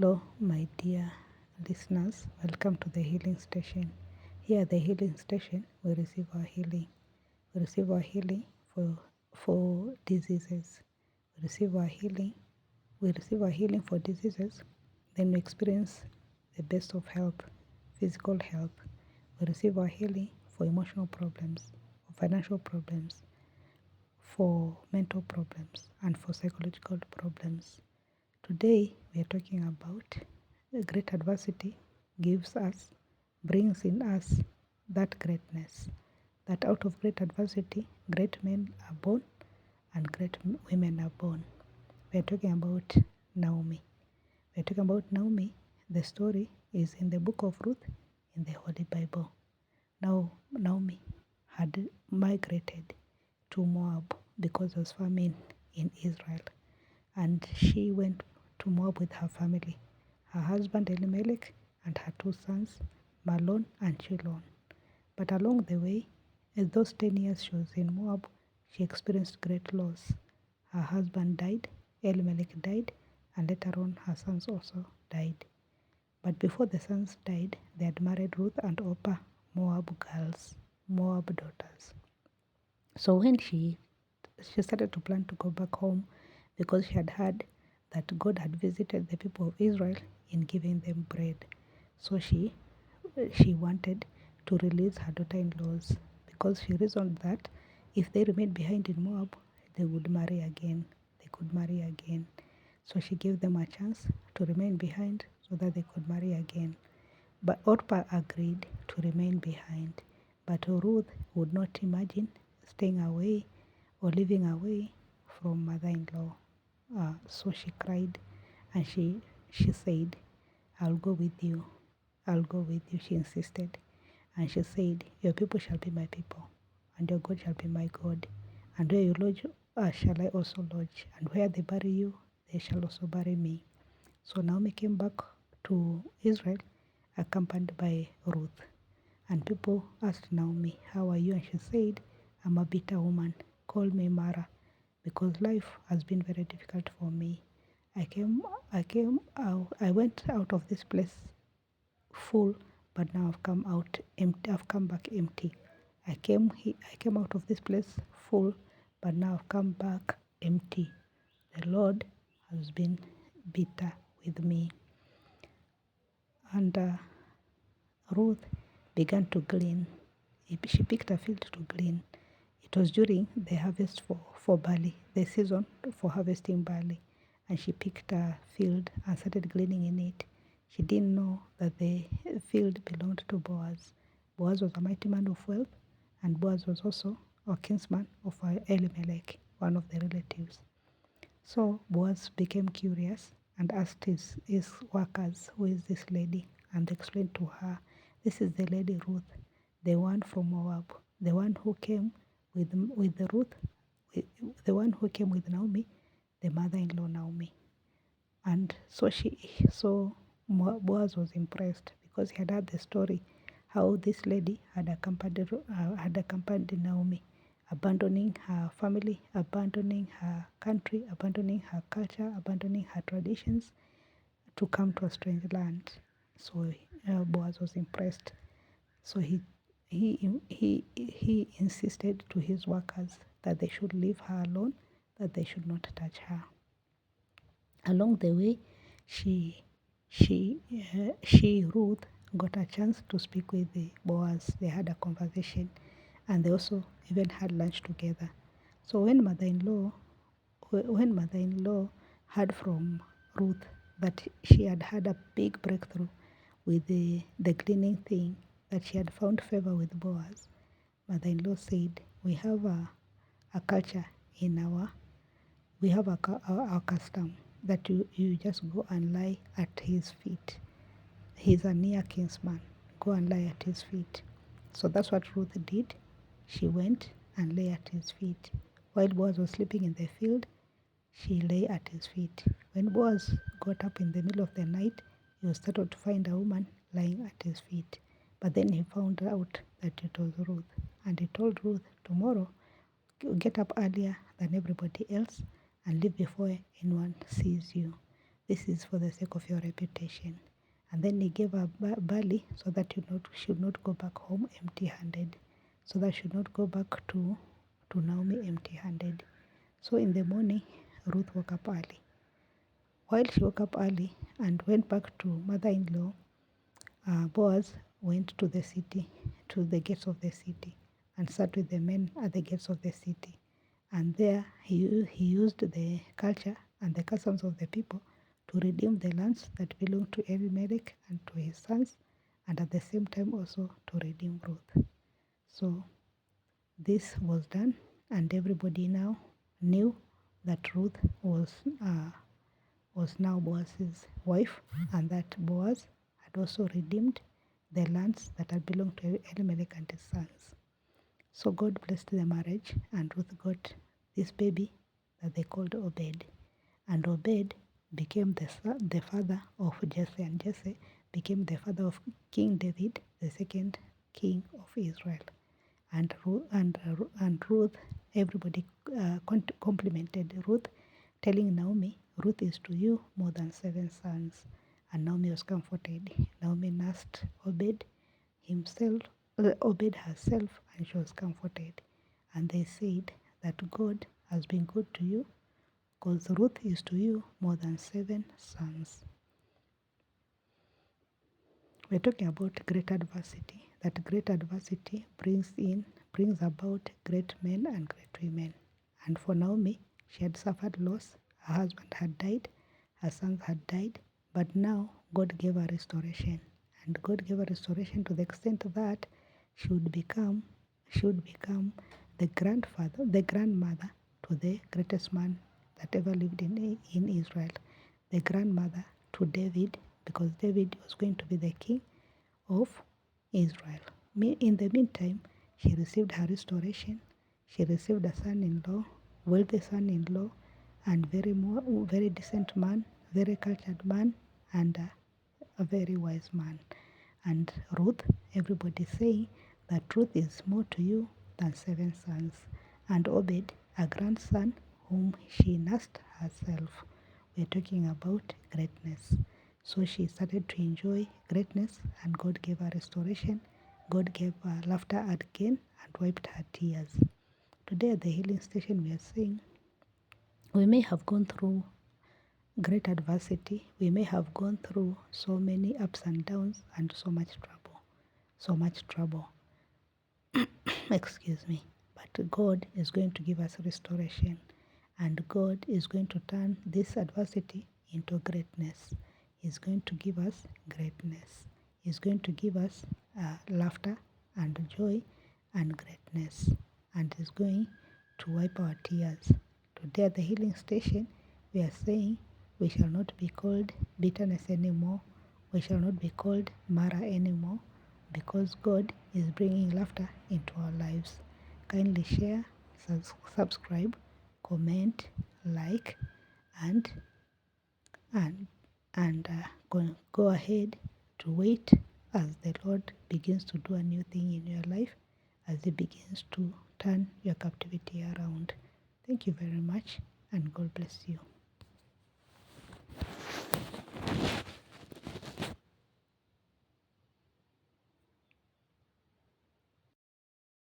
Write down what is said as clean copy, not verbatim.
Hello, my dear listeners. Welcome to the Healing Station. Here at the Healing Station, we receive our healing. We receive our healing for diseases. We receive our healing. We receive our healing for diseases. Then we experience the best of health, physical health. We receive our healing for emotional problems, for financial problems, for mental problems, and for psychological problems. Today, we are talking about great adversity gives us, brings in us that greatness. That out of great adversity, great men are born and great women are born. We are talking about Naomi. We are talking about Naomi. The story is in the book of Ruth in the Holy Bible. Now, Naomi had migrated to Moab because of famine in Israel, and she went to Moab with her family, her husband Elimelech and her two sons, Malon and Chilon. But along the way, in those 10 years she was in Moab, she experienced great loss. Her husband died, Elimelech died, and later on her sons also died. But before the sons died, they had married Ruth and Oprah, Moab girls, Moab daughters. So when she started to plan to go back home because she had heard that God had visited the people of Israel in giving them bread. So she wanted to release her daughter-in-laws because she reasoned that if they remained behind in Moab, they would marry again. They could marry again. So she gave them a chance to remain behind so that they could marry again. But Orpah agreed to remain behind. But Ruth would not imagine staying away or living away from mother-in-law. So she cried and she said, I'll go with you. I'll go with you, she insisted. And she said, your people shall be my people, and your God shall be my God. And where you lodge, shall I also lodge. And where they bury you, they shall also bury me. So Naomi came back to Israel accompanied by Ruth. And people asked Naomi, how are you? And she said, I'm a bitter woman. Call me Mara, because life has been very difficult for me. I went out of this place full, but now I've come out empty. I've come back empty. I came out of this place full, but now I've come back empty. The Lord has been bitter with me. And Ruth began to glean. She picked a field to glean. It was during the harvest for barley, the season for harvesting barley. And she picked a field and started gleaning in it. She didn't know that the field belonged to Boaz. Boaz was a mighty man of wealth, and Boaz was also a kinsman of Elimelech, one of the relatives. So Boaz became curious and asked his workers, who is this lady? And explained to her, this is the lady Ruth, the one from Moab, the one who came with Ruth, the one who came with Naomi, the mother-in-law Naomi. And so Boaz was impressed because he had heard the story how this lady had accompanied Naomi, abandoning her family, abandoning her country, abandoning her culture, abandoning her traditions to come to a strange land. So Boaz was impressed. So he insisted to his workers that they should leave her alone, that they should not touch her. Along the way, she Ruth got a chance to speak with the Boaz. They had a conversation, and they also even had lunch together. So when mother-in-law heard from Ruth that she had had a big breakthrough with the cleaning thing, that she had found favor with Boaz, mother-in-law said, we have a culture in we have our custom that you just go and lie at his feet. He's a near kinsman. Go and lie at his feet. So that's what Ruth did. She went and lay at his feet. While Boaz was sleeping in the field, she lay at his feet. When Boaz got up in the middle of the night, he was startled to find a woman lying at his feet. But then he found out that it was Ruth. And he told Ruth, tomorrow, get up earlier than everybody else and leave before anyone sees you. This is for the sake of your reputation. And then he gave her barley so that you should not go back home empty-handed, so that you should not go back to Naomi empty-handed. So in the morning, Ruth woke up early. While she woke up early and went back to mother-in-law, Boaz went to the city, to the gates of the city, and sat with the men at the gates of the city. And there he used the culture and the customs of the people to redeem the lands that belonged to Elimelech and to his sons, and at the same time also to redeem Ruth. So this was done, and everybody now knew that Ruth was now Boaz's wife, and that Boaz had also redeemed the lands that had belonged to Elimelech and his sons. So God blessed the marriage, and Ruth got this baby that they called Obed. And Obed became the father of Jesse, and Jesse became the father of King David, the second king of Israel. And Ruth, everybody complimented Ruth, telling Naomi, Ruth is to you more than 7 sons. And Naomi was comforted. Naomi nursed Obed herself, and she was comforted. And they said that God has been good to you, because Ruth is to you more than 7 sons. We're talking about great adversity. That great adversity brings about great men and great women. And for Naomi, she had suffered loss. Her husband had died, her sons had died, but now God gave her restoration. And God gave her restoration to the extent that she would become the grandmother to the greatest man that ever lived in Israel, the grandmother to David, because David was going to be the king of Israel. In the meantime, she received her restoration. She received a son-in-law, wealthy son-in-law, and very decent man, very cultured man, and a very wise man. And Ruth, everybody saying that Ruth is more to you than 7 sons. And Obed, a grandson whom she nursed herself. We're talking about greatness. So she started to enjoy greatness, and God gave her restoration. God gave her laughter again and wiped her tears. Today at the healing station, we are saying we may have gone through great adversity. We may have gone through so many ups and downs and so much trouble. So much trouble. Excuse me. But God is going to give us restoration, and God is going to turn this adversity into greatness. He's going to give us greatness. He's going to give us laughter and joy and greatness, and He's going to wipe our tears. Today at the healing station, we are saying we shall not be called bitterness anymore. We shall not be called Mara anymore, because God is bringing laughter into our lives. Kindly share, subscribe, comment, like, and go ahead to wait as the Lord begins to do a new thing in your life, as He begins to turn your captivity around. Thank you very much, and God bless you.